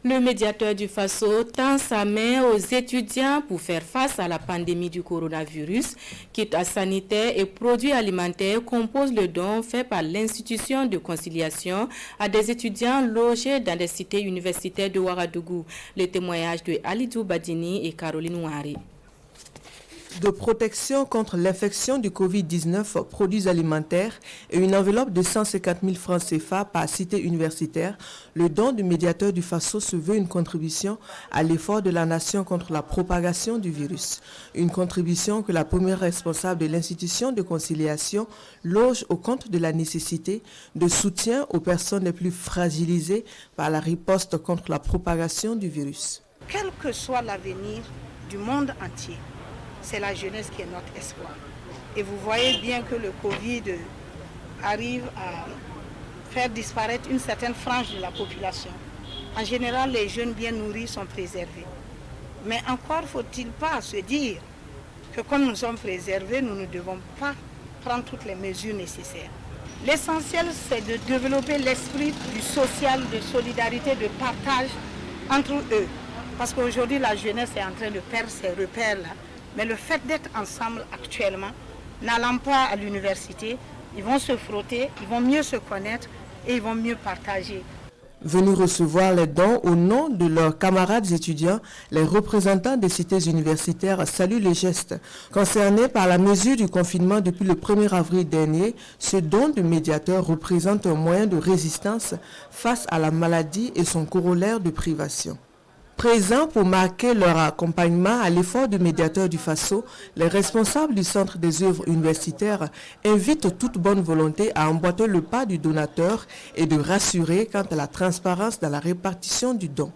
Le médiateur du Faso tend sa main aux étudiants pour faire face à la pandémie du coronavirus. Kits sanitaires et produits alimentaires composent le don fait par l'institution de conciliation à des étudiants logés dans des cités universitaires de Ouagadougou. Les témoignages de Alidou Badini et Caroline Ouari. De protection contre l'infection du Covid-19, produits alimentaires et une enveloppe de 150 000 francs CFA par cité universitaire, le don du médiateur du Faso se veut une contribution à l'effort de la nation contre la propagation du virus. Une contribution que la première responsable de l'institution de conciliation loge au compte de la nécessité de soutien aux personnes les plus fragilisées par la riposte contre la propagation du virus. Quel que soit l'avenir du monde entier, c'est la jeunesse qui est notre espoir. Et vous voyez bien que le Covid arrive à faire disparaître une certaine frange de la population. En général, les jeunes bien nourris sont préservés. Mais encore faut-il pas se dire que comme nous sommes préservés, nous ne devons pas prendre toutes les mesures nécessaires. L'essentiel, c'est de développer l'esprit du social, de solidarité, de partage entre eux. Parce qu'aujourd'hui, la jeunesse est en train de perdre ses repères-là. Mais le fait d'être ensemble actuellement, n'allant pas à l'université, ils vont se frotter, ils vont mieux se connaître et ils vont mieux partager. Venus recevoir les dons au nom de leurs camarades étudiants, les représentants des cités universitaires saluent les gestes. Concernés par la mesure du confinement depuis le 1er avril dernier, ce don de médiateur représente un moyen de résistance face à la maladie et son corollaire de privation. Présents pour marquer leur accompagnement à l'effort du médiateur du Faso, les responsables du Centre des œuvres universitaires invitent toute bonne volonté à emboîter le pas du donateur et de rassurer quant à la transparence dans la répartition du don.